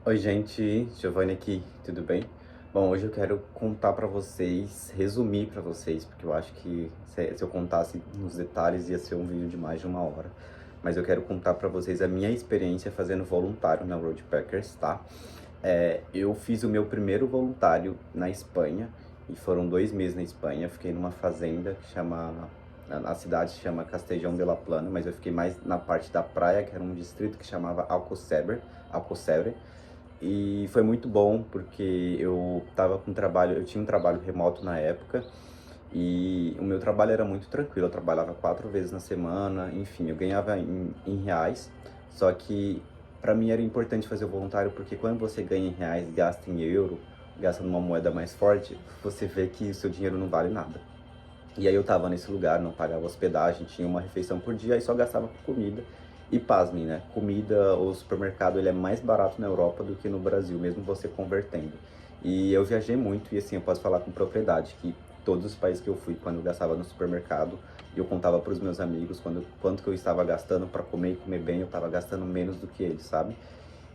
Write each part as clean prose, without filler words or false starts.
Oi, gente, Giovanni aqui, tudo bem? Bom, hoje eu quero contar pra vocês, resumir pra vocês, porque eu acho que se eu contasse nos detalhes ia ser um vídeo de mais de uma hora. Mas eu quero contar pra vocês a minha experiência fazendo voluntário na Roadpackers, tá? Eu fiz o meu primeiro voluntário na Espanha, e foram 2 meses na Espanha. Eu fiquei numa fazenda que chama, a cidade chama Castellón de la Plana, mas eu fiquei mais na parte da praia, que era um distrito que chamava Alcocebre. E foi muito bom porque eu tinha um trabalho remoto na época e o meu trabalho era muito tranquilo. Eu trabalhava 4 vezes na semana, enfim, eu ganhava em reais. Só que para mim era importante fazer o voluntário porque quando você ganha em reais e gasta em euro, gasta numa moeda mais forte, você vê que o seu dinheiro não vale nada. E aí eu tava nesse lugar, não pagava hospedagem, tinha uma refeição por dia e só gastava com comida. E pasmem, né? Comida, o supermercado, ele é mais barato na Europa do que no Brasil, mesmo você convertendo. E eu viajei muito e assim, eu posso falar com propriedade que todos os países que eu fui, quando eu gastava no supermercado, eu contava para os meus amigos quanto que eu estava gastando para comer e comer bem, eu estava gastando menos do que eles, sabe?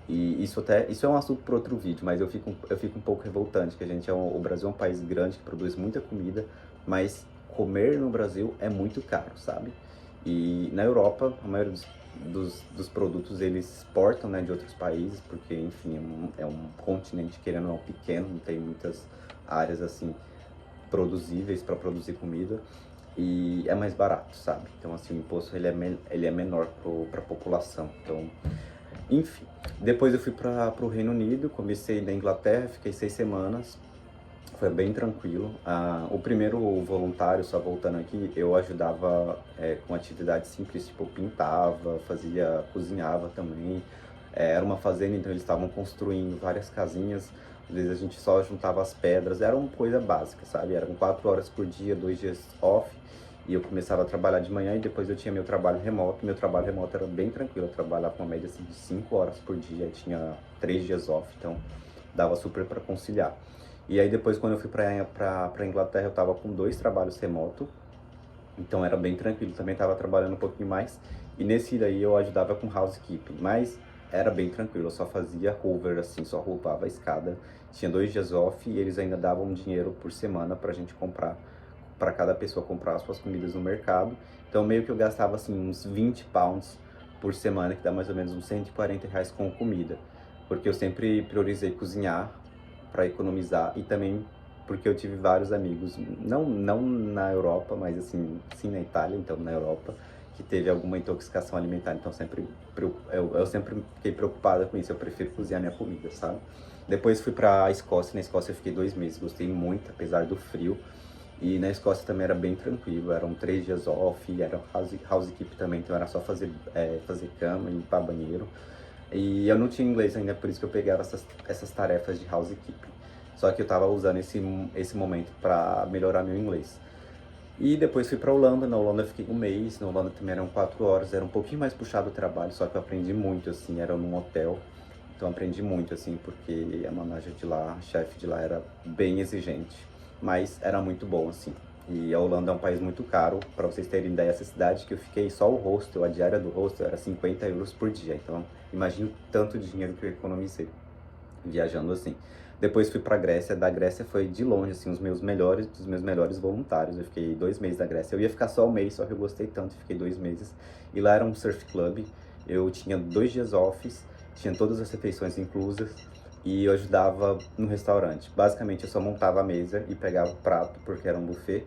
E isso é um assunto para outro vídeo, mas eu fico um pouco revoltante, que o Brasil é um país grande que produz muita comida, mas comer no Brasil é muito caro, sabe? E na Europa, a maioria dos produtos eles exportam, né, de outros países, porque, enfim, é um continente, querendo ou não, pequeno, não tem muitas áreas, assim, produzíveis para produzir comida, e é mais barato, sabe? Então, assim, o imposto ele é menor para a população, então... Enfim, depois eu fui para o Reino Unido, comecei na Inglaterra, fiquei 6 semanas, foi bem tranquilo. O primeiro voluntário, só voltando aqui, eu ajudava com atividades simples, tipo pintava, cozinhava também. Era uma fazenda, então eles estavam construindo várias casinhas, às vezes a gente só juntava as pedras, era uma coisa básica, sabe? Eram 4 horas por dia, 2 dias off, e eu começava a trabalhar de manhã e depois eu tinha meu trabalho remoto. Meu trabalho remoto era bem tranquilo, eu trabalhava com uma média assim, de 5 horas por dia, e tinha 3 dias off, então dava super para conciliar. E aí depois, quando eu fui para Inglaterra, eu tava com 2 trabalhos remoto, então era bem tranquilo, também tava trabalhando um pouquinho mais. E nesse daí eu ajudava com housekeeping, mas era bem tranquilo, eu só fazia hover assim, só roupava a escada. Tinha 2 dias off e eles ainda davam dinheiro por semana pra gente comprar, para cada pessoa comprar as suas comidas no mercado. Então meio que eu gastava assim uns 20 pounds por semana, que dá mais ou menos uns 140 reais com comida, porque eu sempre priorizei cozinhar para economizar e também porque eu tive vários amigos, não na Europa, mas assim, sim na Itália, então na Europa, que teve alguma intoxicação alimentar. Então eu sempre fiquei preocupada com isso, eu prefiro cozinhar minha comida, sabe? Depois fui para a Escócia, na Escócia eu fiquei 2 meses, gostei muito, apesar do frio. E na Escócia também era bem tranquilo, eram 3 dias off, era housekeep também, então era só fazer cama e limpar banheiro. E eu não tinha inglês ainda, por isso que eu pegava essas tarefas de housekeeping. Só que eu tava usando esse momento para melhorar meu inglês. E depois fui pra Holanda, na Holanda eu fiquei um mês, na Holanda também eram 4 horas, era um pouquinho mais puxado o trabalho, só que eu aprendi muito, assim, era num hotel. Então eu aprendi muito, assim, porque a manager de lá, a chefe de lá era bem exigente, mas era muito bom, assim. E a Holanda é um país muito caro, para vocês terem ideia, essa cidade que eu fiquei, só o hostel, a diária do hostel era 50 euros por dia, então imagina o tanto de dinheiro que eu economizei viajando assim. Depois fui pra Grécia, da Grécia foi de longe, assim, dos meus melhores voluntários. Eu fiquei 2 meses da Grécia. Eu ia ficar só um mês, só que eu gostei tanto, fiquei 2 meses. E lá era um surf club, eu tinha 2 dias off, tinha todas as refeições inclusas e eu ajudava no restaurante. Basicamente eu só montava a mesa e pegava o prato, porque era um buffet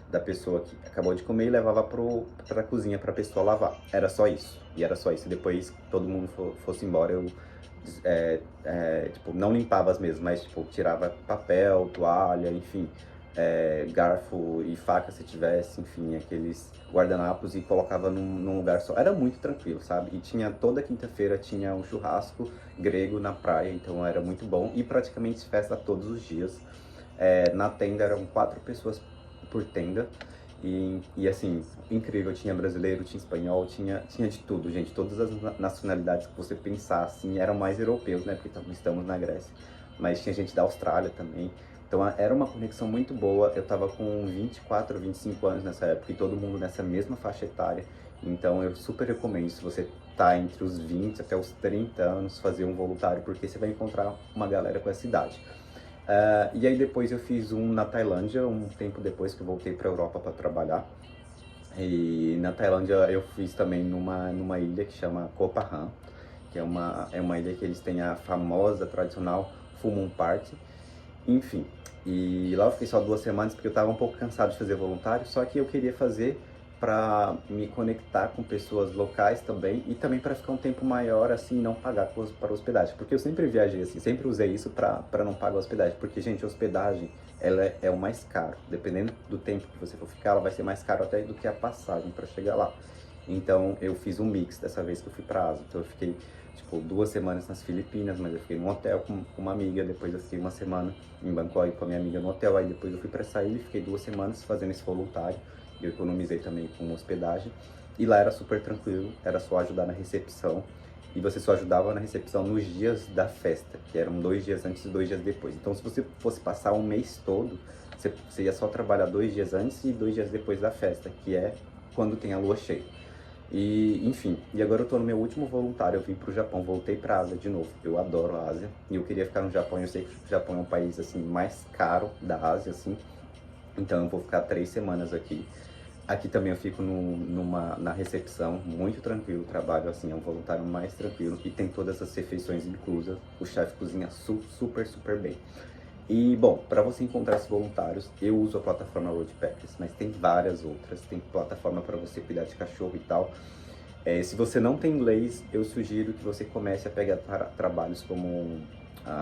da pessoa que acabou de comer e levava pra cozinha pra pessoa lavar. Era só isso. E era só isso. E depois todo mundo fosse embora, eu tipo, não limpava as mesas, mas tipo, tirava papel, toalha, enfim, garfo e faca se tivesse, enfim, aqueles guardanapos e colocava num lugar só. Era muito tranquilo, sabe? E tinha toda quinta-feira tinha um churrasco grego na praia, então era muito bom e praticamente festa todos os dias. Na tenda eram 4 pessoas por tenda. E assim, incrível, tinha brasileiro, tinha espanhol, tinha de tudo, gente. Todas as nacionalidades que você pensar, assim, eram mais europeus, né? Porque estamos na Grécia. Mas tinha gente da Austrália também. Então era uma conexão muito boa. Eu tava com 24, 25 anos nessa época e todo mundo nessa mesma faixa etária. Então eu super recomendo, se você tá entre os 20 até os 30 anos fazer um voluntário, porque você vai encontrar uma galera com essa idade. E aí depois eu fiz um na Tailândia, um tempo depois que eu voltei para a Europa para trabalhar. E na Tailândia eu fiz também numa ilha que chama Koh Phangan, que é uma ilha que eles têm a famosa, tradicional Full Moon Party. Enfim, e lá eu fiquei só 2 semanas porque eu estava um pouco cansado de fazer voluntário, só que eu queria fazer para me conectar com pessoas locais também e também para ficar um tempo maior assim e não pagar para hospedagem, porque eu sempre viajei assim, sempre usei isso para não pagar hospedagem, porque gente, hospedagem ela é o mais caro, dependendo do tempo que você for ficar, ela vai ser mais caro até do que a passagem para chegar lá. Então eu fiz um mix dessa vez que eu fui para Ásia, então eu fiquei tipo 2 semanas nas Filipinas, mas eu fiquei num hotel com uma amiga, depois eu fiquei uma semana em Bangkok com a minha amiga no hotel, aí depois eu fui para essa ilha e fiquei 2 semanas fazendo esse voluntário. Eu economizei também com hospedagem. E lá era super tranquilo, era só ajudar na recepção. E você só ajudava na recepção nos dias da festa, que eram 2 dias antes e 2 dias depois. Então, se você fosse passar um mês todo, você ia só trabalhar 2 dias antes e 2 dias depois da festa, que é quando tem a lua cheia. E, enfim, e agora eu tô no meu último voluntário, eu vim pro Japão, voltei pra Ásia de novo. Eu adoro a Ásia e eu queria ficar no Japão, eu sei que o Japão é um país, assim, mais caro da Ásia, assim. Então eu vou ficar 3 semanas aqui. Aqui também eu fico na recepção, muito tranquilo o trabalho, assim, é um voluntário mais tranquilo e tem todas as refeições inclusas. O chefe cozinha super, super bem. E, bom, para você encontrar esses voluntários, eu uso a plataforma Roadpackers, mas tem várias outras. Tem plataforma para você cuidar de cachorro e tal. Se você não tem inglês, eu sugiro que você comece a pegar trabalhos como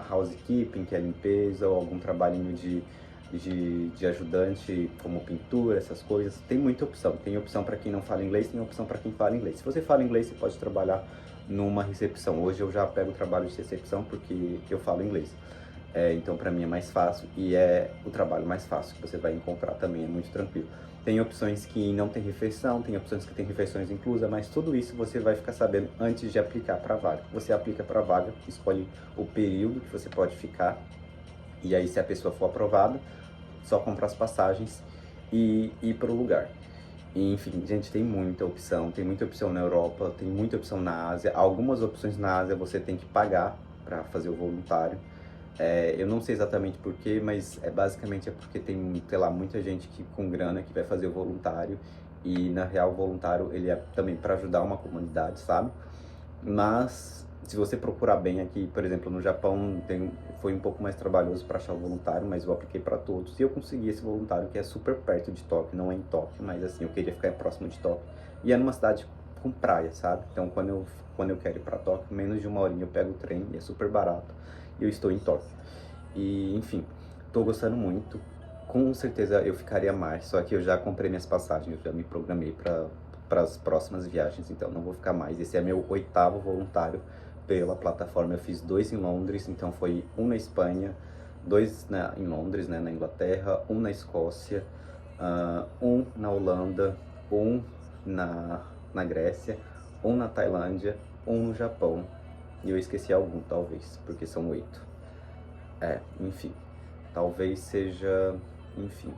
housekeeping, que é limpeza, ou algum trabalhinho de ajudante, como pintura, essas coisas. Tem muita opção. Tem opção para quem não fala inglês, tem opção para quem fala inglês. Se você fala inglês, você pode trabalhar numa recepção. Hoje eu já pego o trabalho de recepção porque eu falo inglês. Então para mim é mais fácil e é o trabalho mais fácil que você vai encontrar também, é muito tranquilo. Tem opções que não tem refeição, tem opções que tem refeições inclusas, mas tudo isso você vai ficar sabendo antes de aplicar para a vaga. Você aplica para a vaga, escolhe o período que você pode ficar e aí se a pessoa for aprovada, só comprar as passagens e ir para o lugar. E, enfim, gente, tem muita opção na Europa, tem muita opção na Ásia. Algumas opções na Ásia você tem que pagar para fazer o voluntário. Eu não sei exatamente porquê, mas basicamente é porque tem, sei lá, muita gente que com grana que vai fazer o voluntário e na real o voluntário ele é também para ajudar uma comunidade, sabe? Mas se você procurar bem aqui, por exemplo, no Japão foi um pouco mais trabalhoso para achar o voluntário, mas eu apliquei para todos e eu consegui esse voluntário que é super perto de Tóquio, não é em Tóquio, mas assim, eu queria ficar próximo de Tóquio. E é numa cidade com praia, sabe? Então quando eu quero ir para Tóquio, menos de 1 horinha eu pego o trem e é super barato e eu estou em Tóquio. E enfim, tô gostando muito. Com certeza eu ficaria mais, só que eu já comprei minhas passagens, eu já me programei para as próximas viagens, então não vou ficar mais. Esse é meu 8º voluntário pela plataforma. Eu fiz 2 em Londres, então foi um na Espanha, 2 em Londres, né, na Inglaterra, um na Escócia, um na Holanda, um na Grécia, um na Tailândia, um no Japão. E eu esqueci algum, talvez, porque são 8. Enfim, talvez seja, enfim,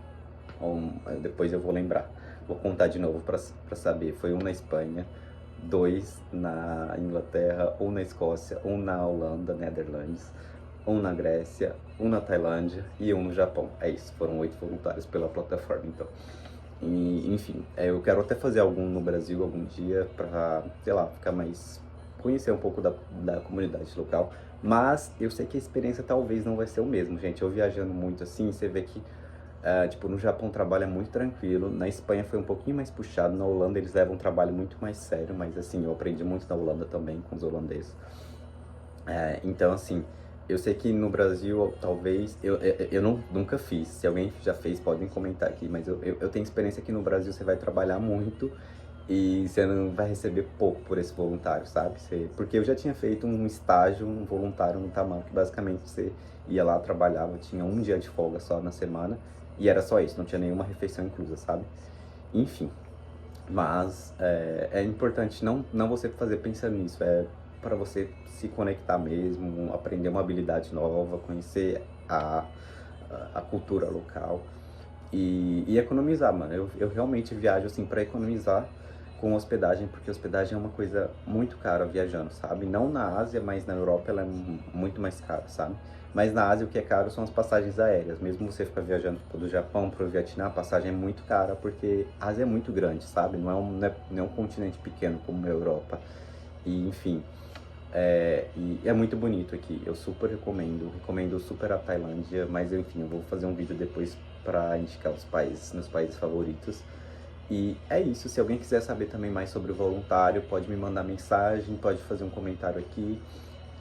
depois eu vou lembrar. Vou contar de novo para saber. Foi um na Espanha, 2 na Inglaterra, um na Escócia, um na Holanda, Netherlands, um na Grécia, um na Tailândia e um no Japão. É isso, foram 8 voluntários pela plataforma, então. E, enfim, eu quero até fazer algum no Brasil algum dia para, sei lá, ficar mais... conhecer um pouco da comunidade local. Mas eu sei que a experiência talvez não vai ser o mesmo, gente. Eu viajando muito assim, você vê que tipo, no Japão o trabalho é muito tranquilo, na Espanha foi um pouquinho mais puxado, na Holanda eles levam um trabalho muito mais sério, mas assim, eu aprendi muito na Holanda também com os holandeses. Então assim, eu sei que no Brasil talvez, eu nunca fiz, se alguém já fez podem comentar aqui, mas eu tenho experiência que no Brasil você vai trabalhar muito e você não vai receber pouco por esse voluntário, sabe? Porque eu já tinha feito um estágio, um voluntário no Tamar, que basicamente você ia lá, trabalhava, tinha um dia de folga só na semana, e era só isso, não tinha nenhuma refeição inclusa, sabe? Enfim, mas é importante não você fazer pensando nisso, é para você se conectar mesmo, aprender uma habilidade nova, conhecer a cultura local e economizar, mano. Eu realmente viajo assim para economizar com hospedagem, porque hospedagem é uma coisa muito cara viajando, sabe? Não na Ásia, mas na Europa ela é muito mais cara, sabe? Mas na Ásia o que é caro são as passagens aéreas. Mesmo você ficar viajando tipo, do Japão para o Vietnã, a passagem é muito cara, porque a Ásia é muito grande, sabe? Não é um continente pequeno como a Europa. E, enfim, e é muito bonito aqui. Eu super recomendo super a Tailândia, mas enfim, eu vou fazer um vídeo depois para indicar os países, meus países favoritos. E é isso, se alguém quiser saber também mais sobre o voluntário, pode me mandar mensagem, pode fazer um comentário aqui.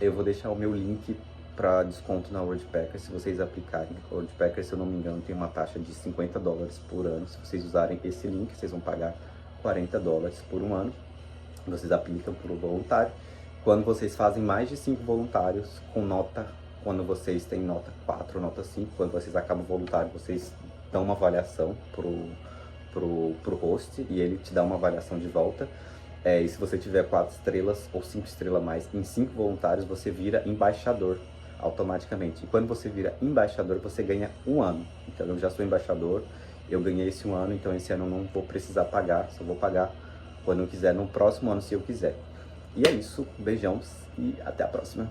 Eu vou deixar o meu link para desconto na Worldpackers, se vocês aplicarem. A Worldpackers, se eu não me engano, tem uma taxa de $50 por ano. Se vocês usarem esse link, vocês vão pagar $40 por um ano. Vocês aplicam para o voluntário. Quando vocês fazem mais de 5 voluntários com nota, quando vocês têm nota 4, nota 5, quando vocês acabam o voluntário, vocês dão uma avaliação pro host e ele te dá uma avaliação de volta. E se você tiver 4 estrelas ou 5 estrelas a mais em 5 voluntários, você vira embaixador automaticamente. E quando você vira embaixador, você ganha um ano. Então eu já sou embaixador, eu ganhei esse um ano, então esse ano eu não vou precisar pagar, só vou pagar quando eu quiser, no próximo ano se eu quiser. E é isso, beijão e até a próxima.